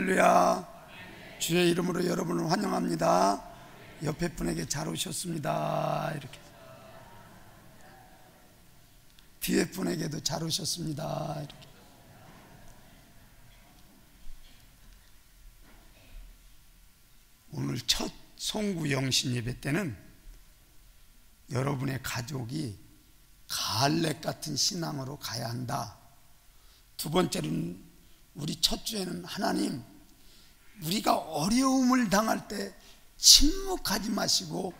할렐루야. 주의 이름으로 여러분을 환영합니다. 옆에 분에게 잘 오셨습니다. 이렇게. 뒤에 분에게도 잘 오셨습니다. 이렇게. 오늘 첫 송구 영신 예배 때는 여러분의 가족이 갈렙 같은 신앙으로 가야 한다. 두 번째는 우리 첫 주에는 하나님, 우리가 어려움을 당할 때 침묵하지 마시고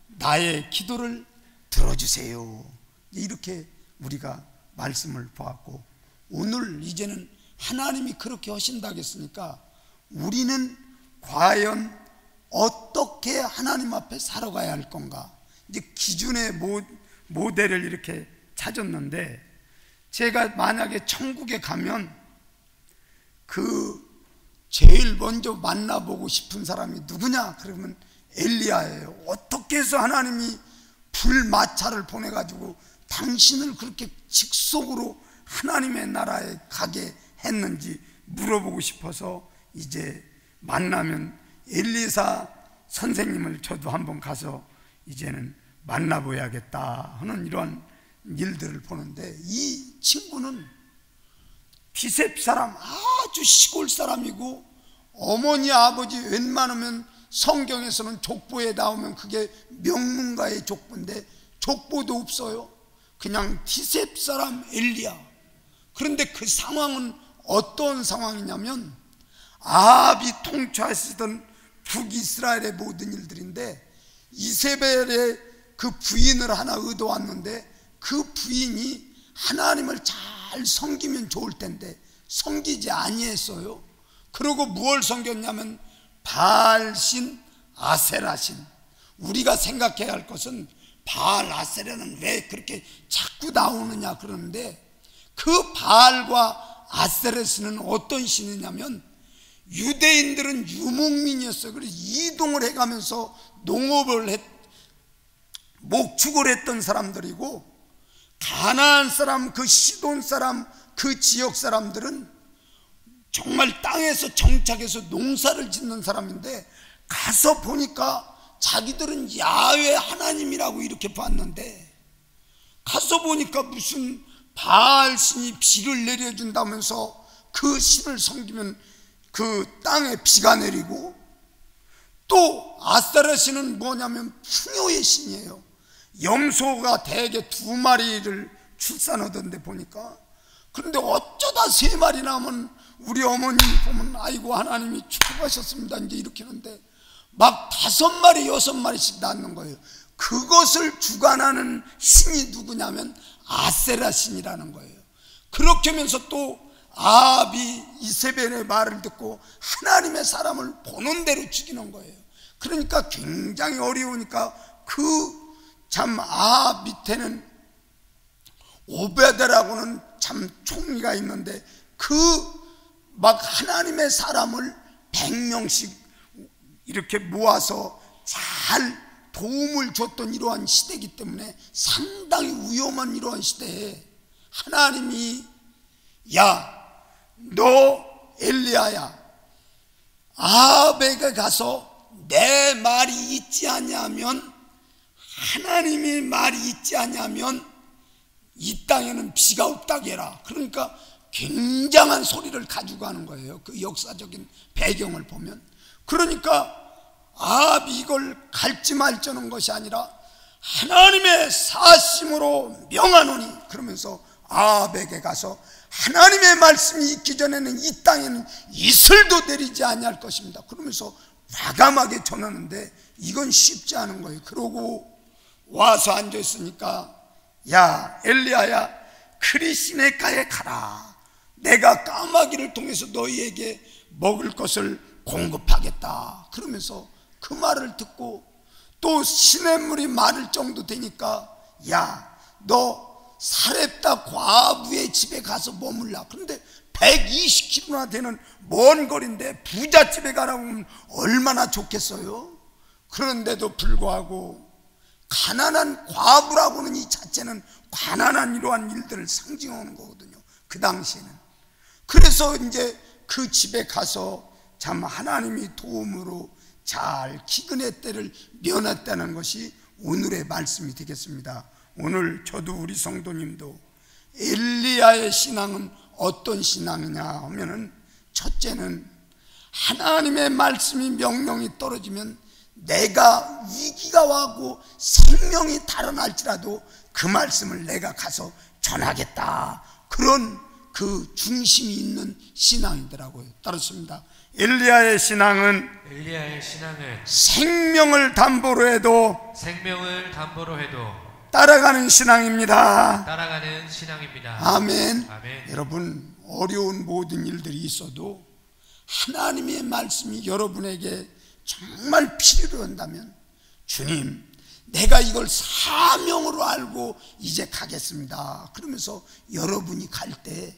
나의 기도를 들어주세요. 이렇게 우리가 말씀을 보았고, 오늘 이제는 하나님이 그렇게 하신다고 했으니까 우리는 과연 어떻게 하나님 앞에 살아가야 할 건가, 이제 기준의 모델을 이렇게 찾았는데, 제가 만약에 천국에 가면 제일 먼저 만나보고 싶은 사람이 누구냐? 그러면 엘리야예요. 어떻게 해서 하나님이 불마차를 보내가지고 당신을 그렇게 직속으로 하나님의 나라에 가게 했는지 물어보고 싶어서, 이제 만나면 엘리사 선생님을 저도 한번 가서 이제는 만나봐야겠다 하는 이런 일들을 보는데, 이 친구는 디셉 사람, 아주 시골 사람이고, 어머니 아버지 웬만하면 성경에서는 족보에 나오면 그게 명문가의 족보인데 족보도 없어요. 그냥 디셉 사람 엘리야. 그런데 그 상황은 어떤 상황이냐면, 아합이 통치하시던 북이스라엘의 모든 일들인데, 이세벨의 그 부인을 하나 얻어왔는데, 그 부인이 하나님을 잘 섬기면 좋을 텐데 섬기지 아니했어요. 그리고 무엇을 섬겼냐면 바알신, 아세라신. 우리가 생각해야 할 것은 바알, 아세라는 왜 그렇게 자꾸 나오느냐 그러는데, 그 바알과 아세라신은 어떤 신이냐면, 유대인들은 유목민이었어요. 그래서 이동을 해가면서 농업을 목축을 했던 사람들이고, 가나안 사람, 그 시돈 사람, 그 지역 사람들은 정말 땅에서 정착해서 농사를 짓는 사람인데, 가서 보니까 자기들은 야훼 하나님이라고 이렇게 봤는데, 가서 보니까 무슨 바알 신이 비를 내려준다면서 그 신을 섬기면 그 땅에 비가 내리고, 또 아세라 신은 뭐냐면 풍요의 신이에요. 염소가 대개 2마리를 출산하던데 보니까. 그런데 어쩌다 3마리 나면 우리 어머니 보면 아이고 하나님이 축복하셨습니다 이제 이렇게 하는데, 막 5마리 6마리씩 낳는 거예요. 그것을 주관하는 신이 누구냐면 아세라 신이라는 거예요. 그렇게 하면서 또 아합이 이세벨의 말을 듣고 하나님의 사람을 보는 대로 죽이는 거예요. 그러니까 굉장히 어려우니까 참 아합 밑에는 오베드라고는 참 총리가 있는데, 막 하나님의 사람을 100명씩 이렇게 모아서 잘 도움을 줬던 이러한 시대이기 때문에 상당히 위험한 이러한 시대에 하나님이, 야, 너 엘리야야, 아합에게 가서 내 말이 있지 않냐면, 하나님의 말이 있지 않냐면 이 땅에는 비가 없다고 해라. 그러니까 굉장한 소리를 가지고 가는 거예요. 그 역사적인 배경을 보면. 그러니까 아합이 이걸 갈지 말자는 것이 아니라 하나님의 사심으로 명하노니, 그러면서 아합에게 가서 하나님의 말씀이 있기 전에는 이 땅에는 이슬도 내리지 아니할 것입니다. 그러면서 과감하게 전하는데 이건 쉽지 않은 거예요. 그러고 와서 앉아있으니까, 야 엘리야야, 크리시네가에 가라. 내가 까마귀를 통해서 너희에게 먹을 것을 공급하겠다. 그러면서 그 말을 듣고, 또 시냇물이 마를 정도 되니까, 야 너 사렙다 과부의 집에 가서 머물라. 그런데 120km나 되는 먼 거리인데 부잣집에 가라고 하면 얼마나 좋겠어요. 그런데도 불구하고 가난한 과부라고는 이 자체는 가난한 이러한 일들을 상징하는 거거든요, 그 당시에는. 그래서 이제 그 집에 가서 참 하나님이 도움으로 잘 기근의 때를 면했다는 것이 오늘의 말씀이 되겠습니다. 오늘 저도 우리 성도님도 엘리야의 신앙은 어떤 신앙이냐 하면은, 첫째는 하나님의 말씀이 명령이 떨어지면 내가 위기가 와고 생명이 달아날지라도 그 말씀을 내가 가서 전하겠다, 그런 그 중심이 있는 신앙이더라고요. 따랐습니다. 엘리야의 신앙은 생명을 담보로 해도 따라가는 신앙입니다. 아멘. 여러분, 어려운 모든 일들이 있어도 하나님의 말씀이 여러분에게 정말 필요로 한다면, 주님, 내가 이걸 사명으로 알고 이제 가겠습니다, 그러면서 여러분이 갈 때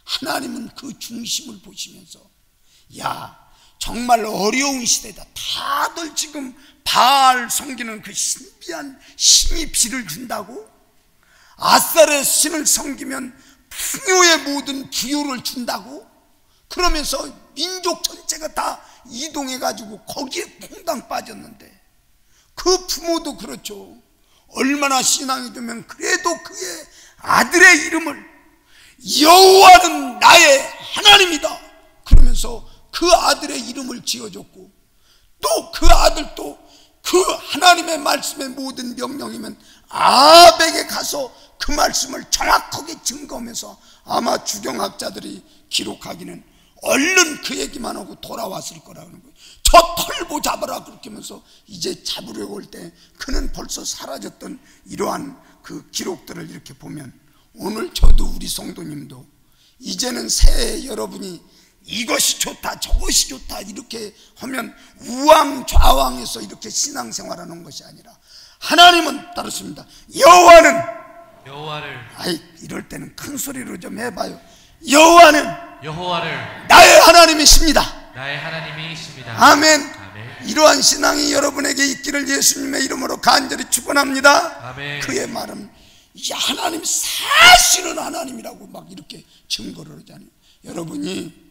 하나님은 그 중심을 보시면서, 야, 정말 어려운 시대다, 다들 지금 바알 섬기는 그 신비한 신이 비를 준다고? 아스타렛 신을 섬기면 풍요의 모든 부요를 준다고? 그러면서 민족 전체가 다 이동해가지고 거기에 퐁당 빠졌는데, 그 부모도 그렇죠. 얼마나 신앙이 되면 그래도 그의 아들의 이름을 여호와는 나의 하나님이다 그러면서 그 아들의 이름을 지어줬고, 또 그 아들도 그 하나님의 말씀의 모든 명령이면 아합에게 가서 그 말씀을 정확하게 증거하면서, 아마 주경학자들이 기록하기는 얼른 그 얘기만 하고 돌아왔을 거라는 거예요. 저 털보 잡아라 그렇게 하면서 이제 잡으려고 올 때 그는 벌써 사라졌던 이러한 그 기록들을 이렇게 보면, 오늘 저도 우리 성도님도 이제는 새해 여러분이 이것이 좋다 저것이 좋다 이렇게 하면 우왕좌왕해서 이렇게 신앙생활하는 것이 아니라, 하나님은 따르십니다. 여호와를 아이, 이럴 때는 큰 소리로 좀 해봐요. 여호와를 나의 하나님이십니다. 아멘. 이러한 신앙이 여러분에게 있기를 예수님의 이름으로 간절히 축원합니다. 그의 말은 하나님 사실은 하나님이라고 막 이렇게 증거를 하잖아요. 여러분이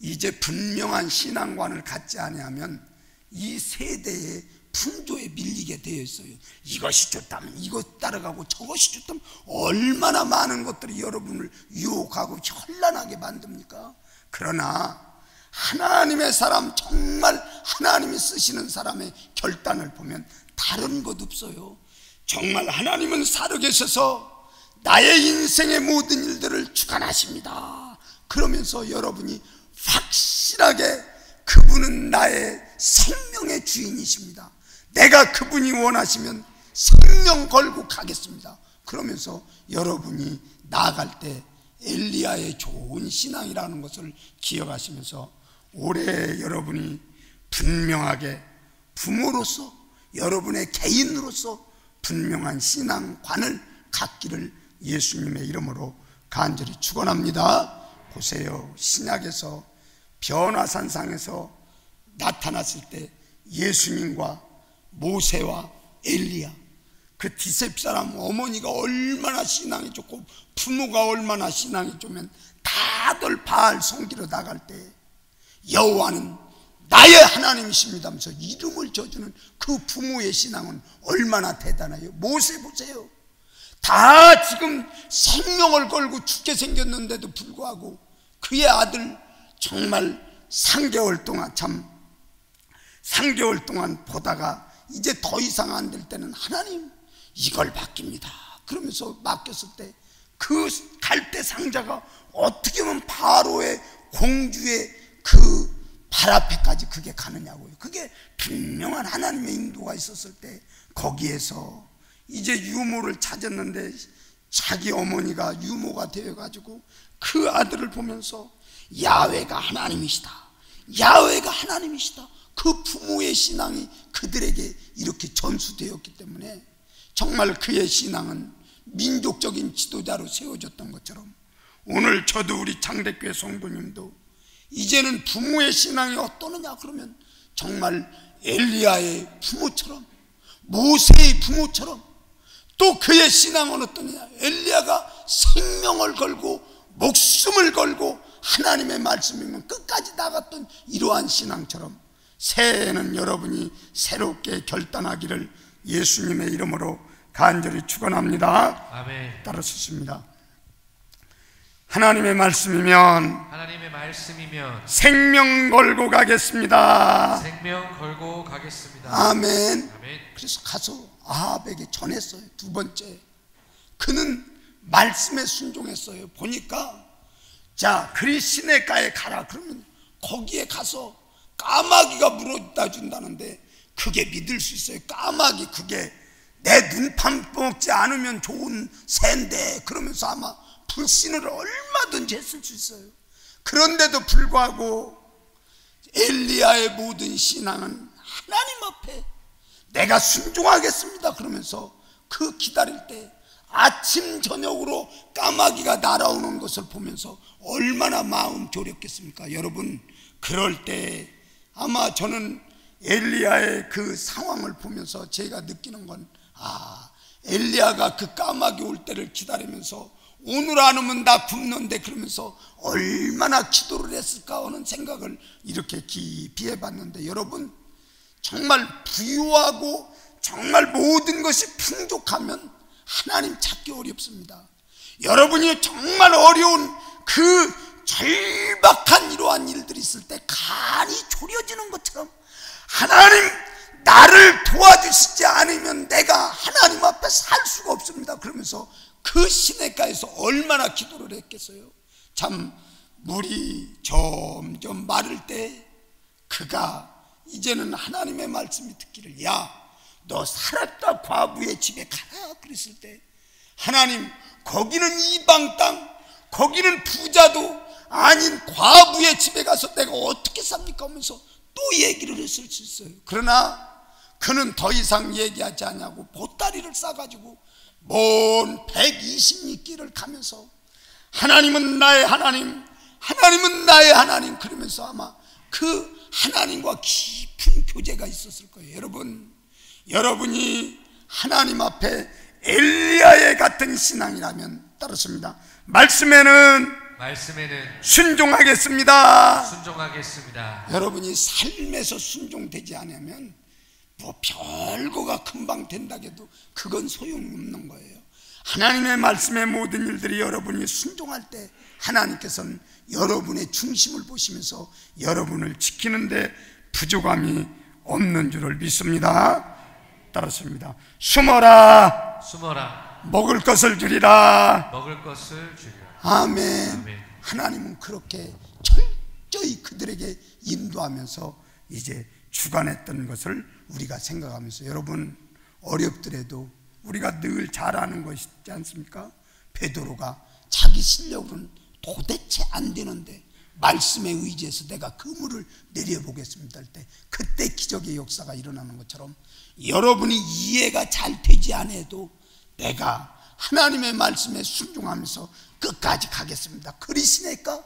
이제 분명한 신앙관을 갖지 아니하면 이 세대의 풍조에 밀리게 되어 있어요. 이것이 좋다면 이것 따라가고 저것이 좋다면 얼마나 많은 것들이 여러분을 유혹하고 현란하게 만듭니까? 그러나 하나님의 사람, 정말 하나님이 쓰시는 사람의 결단을 보면 다른 것 없어요. 정말 하나님은 살아계셔서 나의 인생의 모든 일들을 주관하십니다. 그러면서 여러분이 확실하게 그분은 나의 생명의 주인이십니다. 내가 그분이 원하시면 생명 걸고 가겠습니다. 그러면서 여러분이 나아갈 때 엘리야의 좋은 신앙이라는 것을 기억하시면서 올해 여러분이 분명하게 부모로서, 여러분의 개인으로서 분명한 신앙관을 갖기를 예수님의 이름으로 간절히 축원합니다. 보세요, 신약에서 변화산상에서 나타났을 때 예수님과 모세와 엘리야, 그 디셉 사람 어머니가 얼마나 신앙이 좋고 부모가 얼마나 신앙이 좋으면 다들 바알 섬기러 나갈 때 여호와는 나의 하나님이십니다 하면서 이름을 져주는 그 부모의 신앙은 얼마나 대단해요. 모세 보세요, 다 지금 생명을 걸고 죽게 생겼는데도 불구하고 그의 아들 정말 3개월 동안, 참 3개월 동안 보다가 이제 더 이상 안 될 때는 하나님 이걸 맡깁니다 그러면서 맡겼을 때 그 갈대 상자가 어떻게 보면 바로의 공주의 그 발 앞에까지 그게 가느냐고요. 그게 분명한 하나님의 인도가 있었을 때 거기에서 이제 유모를 찾았는데 자기 어머니가 유모가 되어가지고 그 아들을 보면서 야훼가 하나님이시다, 야훼가 하나님이시다, 그 부모의 신앙이 그들에게 이렇게 전수되었기 때문에 정말 그의 신앙은 민족적인 지도자로 세워졌던 것처럼 오늘 저도 우리 장대교회 성도님도 이제는 부모의 신앙이 어떠느냐 그러면 정말 엘리야의 부모처럼, 모세의 부모처럼, 또 그의 신앙은 어떠느냐, 엘리야가 생명을 걸고 목숨을 걸고 하나님의 말씀이면 끝까지 나갔던 이러한 신앙처럼 새해에는 여러분이 새롭게 결단하기를 예수님의 이름으로 간절히 축원합니다. 아멘. 따라 쓰십니다. 하나님의 말씀이면 생명 걸고 가겠습니다. 생명 걸고 가겠습니다. 아멘. 아멘. 그래서 가서 아합에게 전했어요. 두 번째, 그는 말씀에 순종했어요. 보니까 자, 그리 시내가에 가라. 그러면 거기에 가서 까마귀가 물어다 준다는데 그게 믿을 수 있어요? 까마귀, 그게 내 눈 파먹지 않으면 좋은 새인데, 그러면서 아마 불신을 얼마든지 했을 수 있어요. 그런데도 불구하고 엘리야의 모든 신앙은 하나님 앞에 내가 순종하겠습니다 그러면서 그 기다릴 때 아침 저녁으로 까마귀가 날아오는 것을 보면서 얼마나 마음 졸였겠습니까? 여러분, 그럴 때 아마 저는 엘리야의 그 상황을 보면서 제가 느끼는 건, 엘리야가 그 까마귀 올 때를 기다리면서 오늘 안 오면 나 굶는데 그러면서 얼마나 기도를 했을까 하는 생각을 이렇게 깊이 해봤는데, 여러분, 정말 부유하고 정말 모든 것이 풍족하면 하나님 찾기 어렵습니다. 여러분이 정말 어려운 그 절박한 이러한 일들이 있을 때 간이 졸여지는 것처럼 하나님 나를 도와주시지 않으면 내가 하나님 앞에 살 수가 없습니다 그러면서 그 시냇가에서 얼마나 기도를 했겠어요. 참, 물이 점점 마를 때 그가 이제는 하나님의 말씀이 듣기를, 야, 너 살았다 과부의 집에 가라 그랬을 때, 하나님, 거기는 이방 땅, 거기는 부자도 아닌 과부의 집에 가서 내가 어떻게 삽니까 하면서 또 얘기를 했을 수 있어요. 그러나 그는 더 이상 얘기하지 않냐고 보따리를 싸가지고 먼 120리길을 가면서 하나님은 나의 하나님, 하나님은 나의 하나님 그러면서 아마 그 하나님과 깊은 교제가 있었을 거예요. 여러분, 여러분이 하나님 앞에 엘리야의 같은 신앙이라면 따르습니다. 말씀에는 순종하겠습니다. 여러분이 삶에서 순종되지 않으면 뭐 별거가 금방 된다고 해도 그건 소용없는 거예요. 하나님의 말씀의 모든 일들이 여러분이 순종할 때 하나님께서는 여러분의 중심을 보시면서 여러분을 지키는데 부족함이 없는 줄을 믿습니다. 따랐습니다. 숨어라 먹을 것을 주리라. 아멘. 하나님은 그렇게 철저히 그들에게 인도하면서 이제 주관했던 것을 우리가 생각하면서, 여러분, 어렵더라도 우리가 늘 잘하는 것이 있지 않습니까? 베드로가 자기 실력으로는 도대체 안 되는데 말씀에 의지해서 내가 그물을 내려보겠습니다 할 때 그때 기적의 역사가 일어나는 것처럼, 여러분이 이해가 잘 되지 않아도 내가 하나님의 말씀에 순종하면서 끝까지 가겠습니다. 그리시니까,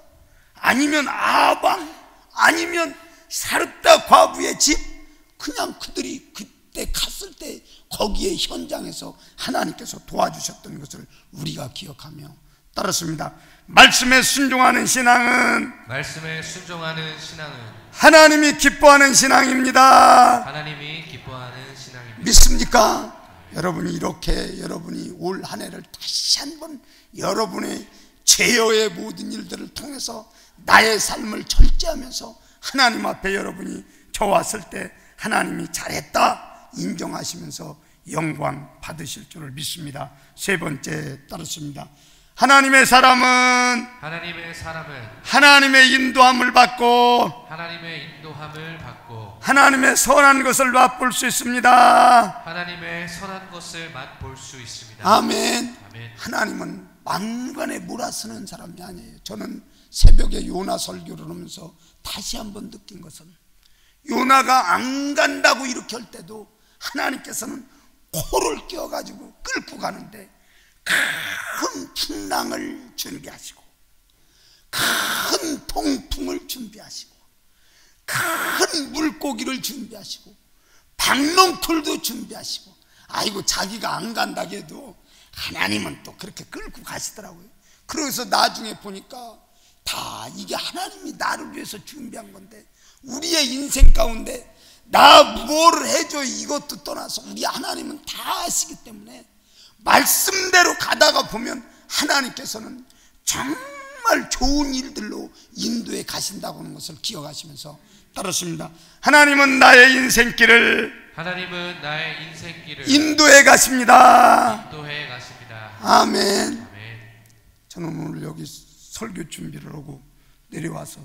아니면 아방, 아니면 사르다 과부의 집, 그냥 그들이 그때 갔을 때 거기에 현장에서 하나님께서 도와주셨던 것을 우리가 기억하며 따랐습니다. 말씀에 순종하는 신앙은 하나님이 기뻐하는 신앙입니다. 믿습니까? 여러분이 이렇게 여러분이 올 한 해를 다시 한번 여러분의 제어의 모든 일들을 통해서 나의 삶을 절제하면서 하나님 앞에 여러분이 져왔을 때 하나님이 잘했다 인정하시면서 영광 받으실 줄을 믿습니다. 세 번째 따르습니다. 하나님의 사람은 하나님의 인도함을 받고 하나님의 선한 것을 맛볼 수 있습니다. 아멘. 하나님은 만관에 몰아쓰는 사람이 아니에요. 저는 새벽에 요나 설교를 하면서 다시 한번 느낀 것은, 요나가 안 간다고 이렇게 할 때도 하나님께서는 코를 끼워가지고 끌고 가는데 큰 풍랑을 준비하시고 큰 동풍을 준비하시고 큰 물고기를 준비하시고 박농풀도 준비하시고, 아이고 자기가 안 간다고 해도 하나님은 또 그렇게 끌고 가시더라고요. 그래서 나중에 보니까 다 이게 하나님이 나를 위해서 준비한 건데, 우리의 인생 가운데 나 뭐를 해줘 이것도 떠나서 우리 하나님은 다 아시기 때문에 말씀대로 가다가 보면 하나님께서는 정말 좋은 일들로 인도해 가신다고 하는 것을 기억하시면서 따르십니다. 하나님은 나의 인생길을 인도해 가십니다. 아멘. 저는 오늘 여기 설교 준비를 하고 내려와서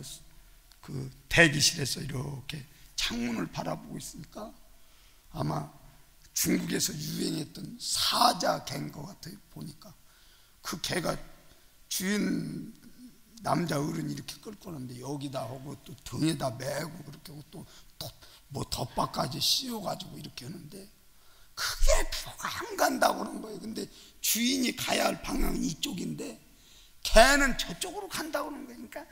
그 대기실에서 이렇게 창문을 바라보고 있으니까 아마 중국에서 유행했던 사자 개인 것 같아요. 보니까 그 개가 주인 남자 어른이 이렇게 끌고 오는데 여기다 하고 또 등에다 메고 그렇게 하고 또 뭐 덮밥까지 씌워가지고 이렇게 하는데 그게 표가 안 간다고 그러는 거예요. 근데 주인이 가야 할 방향은 이쪽인데 개는 저쪽으로 간다고 그러는 거니까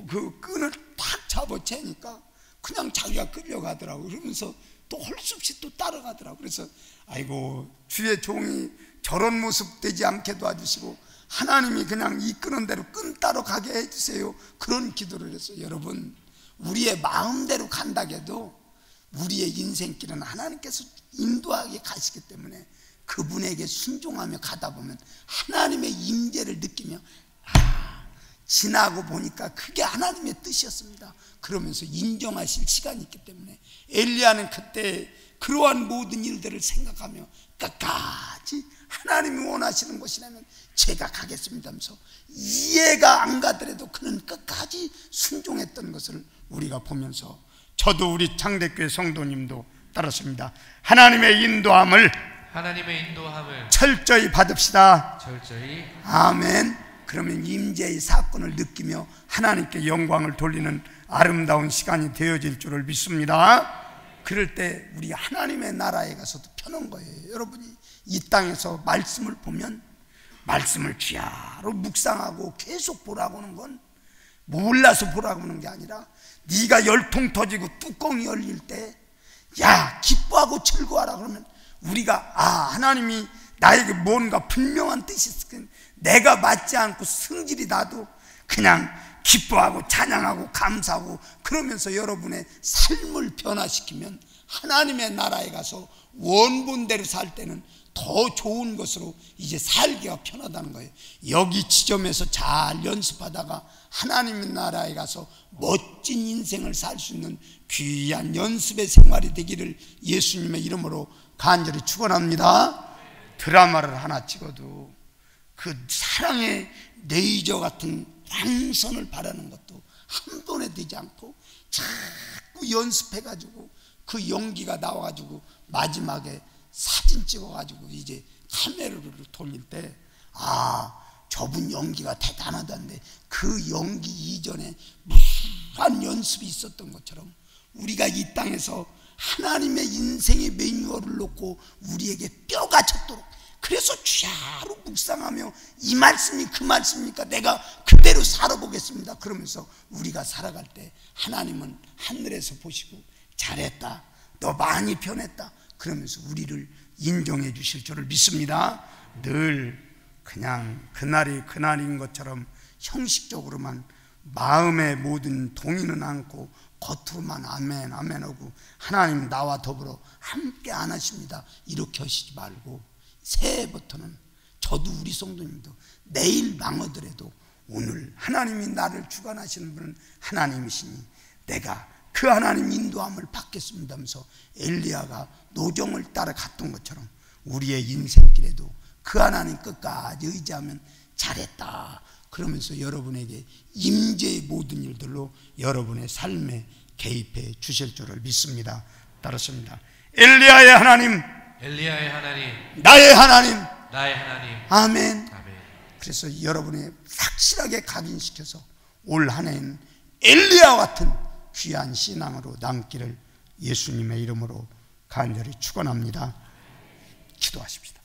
그 끈을 탁 잡아채니까 그냥 자기가 끌려가더라고. 그러면서 또 할 수 없이 또 따라가더라고. 그래서 아이고 주의 종이 저런 모습 되지 않게 도와주시고 하나님이 그냥 이끄는 대로 끈 따로 가게 해주세요. 그런 기도를 했어요. 여러분, 우리의 마음대로 간다고 해도 우리의 인생길은 하나님께서 인도하게 가시기 때문에 그분에게 순종하며 가다 보면 하나님의 임재를 느끼며 지나고 보니까 그게 하나님의 뜻이었습니다. 그러면서 인정하실 시간이 있기 때문에 엘리야는 그때 그러한 모든 일들을 생각하며 끝까지 하나님이 원하시는 곳이라면 제가 가겠습니다 하면서 이해가 안 가더라도 그는 끝까지 순종했던 것을 우리가 보면서 저도 우리 창대교회 성도님도 따랐습니다. 하나님의 인도함을 철저히 받읍시다. 아멘. 그러면 임재의 사건을 느끼며 하나님께 영광을 돌리는 아름다운 시간이 되어질 줄을 믿습니다. 그럴 때 우리 하나님의 나라에 가서도 편한 거예요. 여러분이 이 땅에서 말씀을 보면 말씀을 귀하로 묵상하고 계속 보라고 하는 건 몰라서 보라고 하는 게 아니라 네가 열통 터지고 뚜껑이 열릴 때 야 기뻐하고 즐거워하라 그러면 우리가 하나님이 나에게 뭔가 분명한 뜻이 있을 내가 맞지 않고 성질이 나도 그냥 기뻐하고 찬양하고 감사하고 그러면서 여러분의 삶을 변화시키면 하나님의 나라에 가서 원본대로 살 때는 더 좋은 것으로 이제 살기가 편하다는 거예요. 여기 지점에서 잘 연습하다가 하나님의 나라에 가서 멋진 인생을 살 수 있는 귀한 연습의 생활이 되기를 예수님의 이름으로 간절히 축원합니다. 드라마를 하나 찍어도 그 사랑의 레이저 같은 광선을 바라는 것도 한 번에 되지 않고 자꾸 연습해가지고 그 연기가 나와가지고 마지막에 사진 찍어가지고 이제 카메라를 돌릴 때 저분 연기가 대단하다는데 그 연기 이전에 무한 연습이 있었던 것처럼 우리가 이 땅에서 하나님의 인생의 매뉴얼을 놓고 우리에게 뼈가 쳤도록 그래서 주야로 묵상하며 이 말씀이 그 말씀입니까? 내가 그대로 살아보겠습니다. 그러면서 우리가 살아갈 때 하나님은 하늘에서 보시고 잘했다, 너 많이 변했다 그러면서 우리를 인정해 주실 줄을 믿습니다. 늘 그냥 그날이 그날인 것처럼 형식적으로만 마음의 모든 동의는 않고 겉으로만 아멘 아멘 하고 하나님 나와 더불어 함께 안 하십니다 이렇게 하시지 말고 새해부터는 저도 우리 성도님도 내일 망하더라도 오늘 하나님이 나를 주관하시는 분은 하나님이시니 내가 그 하나님 인도함을 받겠습니다 하면서 엘리야가 노정을 따라 갔던 것처럼 우리의 인생길에도 그 하나님 끝까지 의지하면 잘했다 그러면서 여러분에게 임재의 모든 일들로 여러분의 삶에 개입해 주실 줄을 믿습니다. 따랐습니다. 엘리야의 하나님, 나의 하나님, 아멘. 그래서 여러분의 확실하게 각인시켜서 올 한 해는 엘리야 같은 귀한 신앙으로 남기를 예수님의 이름으로 간절히 축원합니다. 기도하십시다.